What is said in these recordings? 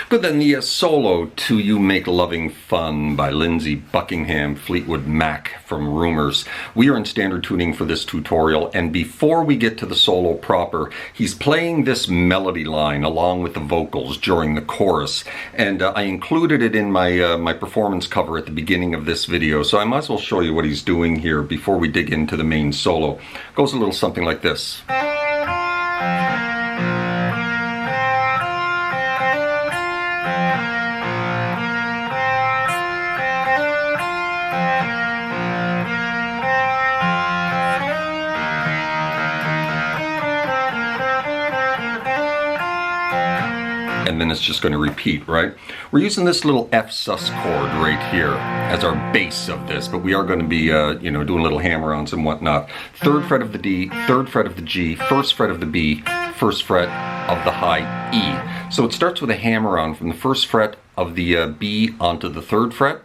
Good, then the solo to You Make Loving Fun by Lindsay Buckingham, Fleetwood Mac from Rumors. We are in standard tuning for this tutorial, and before we get to the solo proper, he's playing this melody line along with the vocals during the chorus, and I included it in my my performance cover at the beginning of this video, so I might as well show you what he's doing here before we dig into the main solo. It goes a little something like this. And then it's just going to repeat, right? We're using this little F sus chord right here as our base of this, but we are going to be, you know, doing little hammer-ons and whatnot. 3rd fret of the D, 3rd fret of the G, 1st fret of the B, 1st fret of the high E. So it starts with a hammer-on from the 1st fret of the B onto the 3rd fret,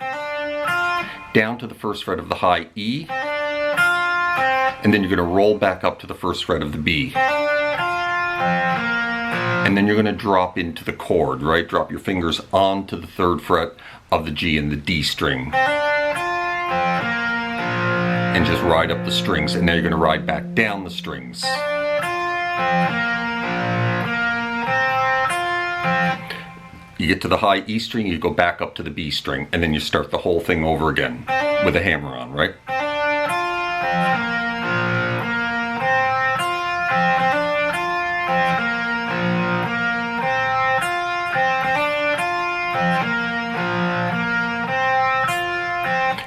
down to the 1st fret of the high E, and then you're going to roll back up to the 1st fret of the B. And then you're going to drop into the chord, right? Drop your fingers onto the 3rd fret of the G and the D string. And just ride up the strings. And now you're going to ride back down the strings. You get to the high E string, you go back up to the B string. And then you start the whole thing over again with a hammer-on, right?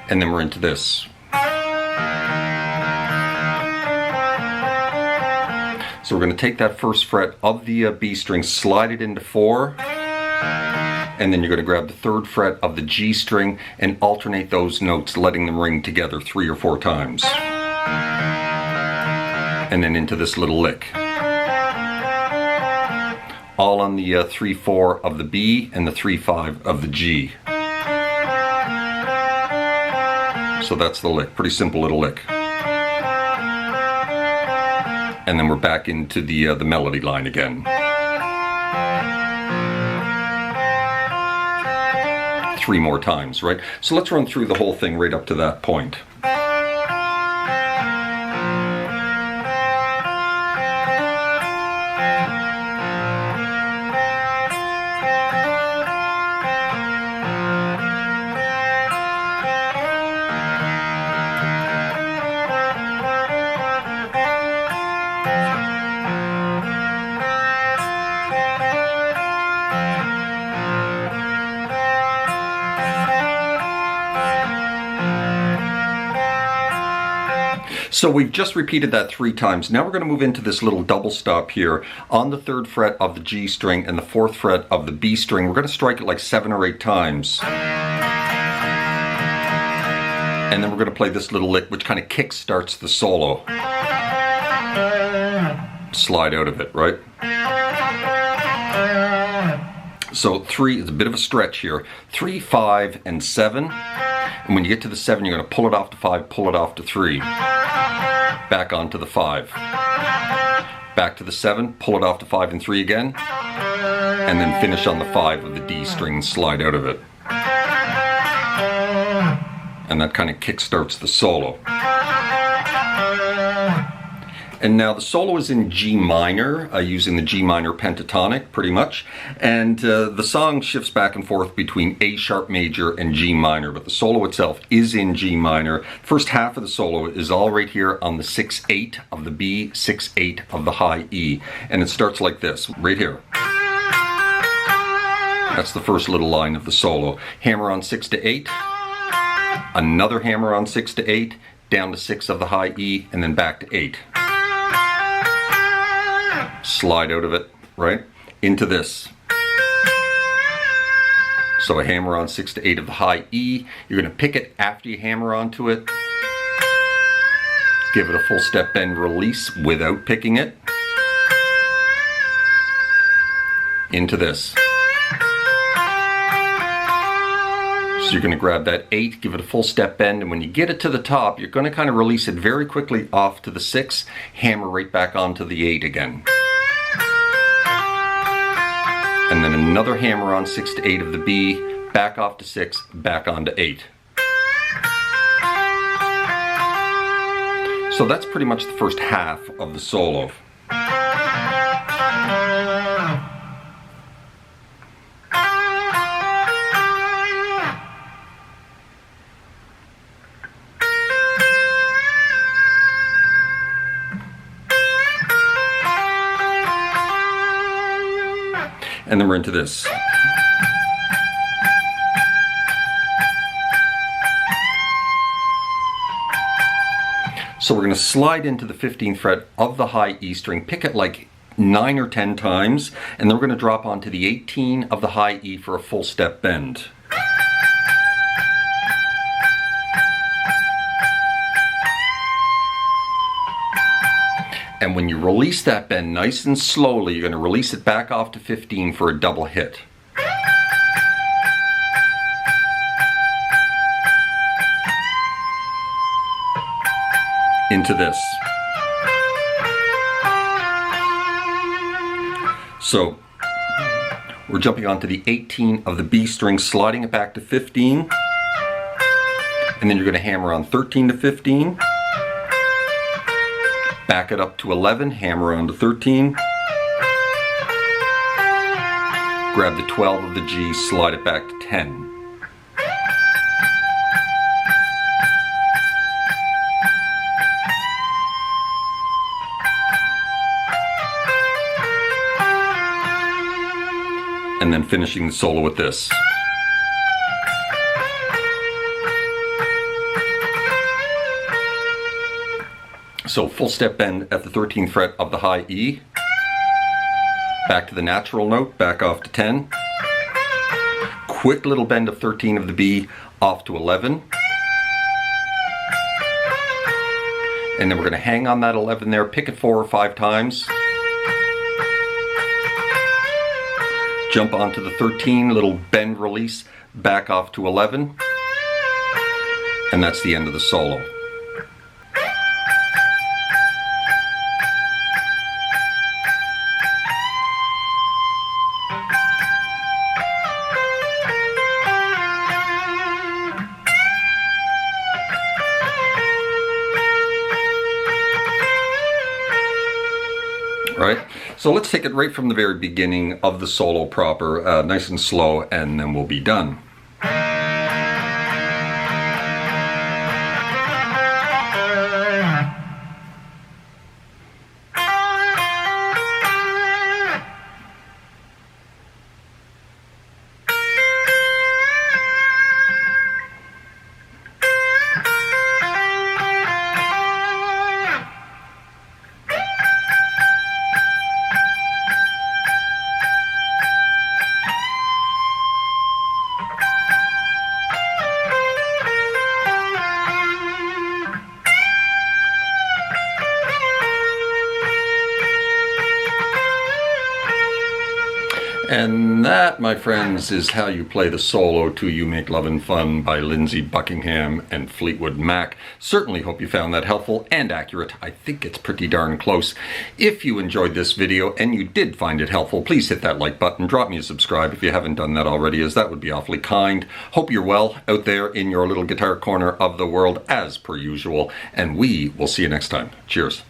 And then we're into this. So we're going to take that 1st fret of the B string, slide it into 4, and then you're going to grab the 3rd fret of the G string and alternate those notes, letting them ring together 3 or 4 times. And then into this little lick. All on the 3-4 of the B and the 3-5 of the G. So that's the lick, pretty simple little lick. And then we're back into the melody line again. 3 more times, right? So let's run through the whole thing right up to that point. So we've just repeated that 3 times. Now we're going to move into this little double stop here on the 3rd fret of the G string and the 4th fret of the B string. We're going to strike it like 7 or 8 times. And then we're going to play this little lick which kind of kick starts the solo. Slide out of it, right? So 3 is a bit of a stretch here. 3, 5, and 7. And when you get to the 7, you're going to pull it off to 5, pull it off to 3. Back onto the 5. Back to the 7, pull it off to 5 and 3 again. And then finish on the 5 of the D string, slide out of it. And that kind of kick starts the solo. And now the solo is in G minor, using the G minor pentatonic, pretty much. And the song shifts back and forth between A sharp major and G minor, but the solo itself is in G minor. First half of the solo is all right here on the 6-8 of the B, 6-8 of the high E. And it starts like this, right here. That's the first little line of the solo. Hammer on 6 to 8, another hammer on 6 to 8, down to 6 of the high E, and then back to 8. Slide out of it, right? Into this. So a hammer on 6 to 8 of the high E. You're going to pick it after you hammer onto it. Give it a full step bend release without picking it. Into this. So you're going to grab that 8, give it a full step bend, and when you get it to the top, you're going to kind of release it very quickly off to the 6, hammer right back onto the 8 again. and then another hammer on 6 to 8 of the B, back off to 6, back on to 8. So that's pretty much the first half of the solo. And then we're into this. So we're going to slide into the 15th fret of the high E string, pick it like 9 or 10 times, and then we're going to drop onto the 18 of the high E for a full step bend. And when you release that bend nice and slowly, you're going to release it back off to 15 for a double hit. Into this. So we're jumping onto the 18 of the B string, sliding it back to 15, and then you're going to hammer on 13 to 15, back it up to 11, hammer on to 13, grab the 12 of the G, slide it back to 10. And then finishing the solo with this. So full step bend at the 13th fret of the high E, back to the natural note, back off to 10, quick little bend of 13 of the B off to 11, and then we're going to hang on that 11 there, pick it 4 or 5 times, jump onto the 13, little bend release, back off to 11, and that's the end of the solo. Right? So let's take it right from the very beginning of the solo proper, nice and slow, and then we'll be done. And that, my friends, is how you play the solo to You Make Lovin' Fun by Lindsay Buckingham and Fleetwood Mac. Certainly hope you found that helpful and accurate. I think it's pretty darn close. If you enjoyed this video and you did find it helpful, please hit that like button. Drop me a subscribe if you haven't done that already, as that would be awfully kind. Hope you're well out there in your little guitar corner of the world as per usual. And we will see you next time. Cheers.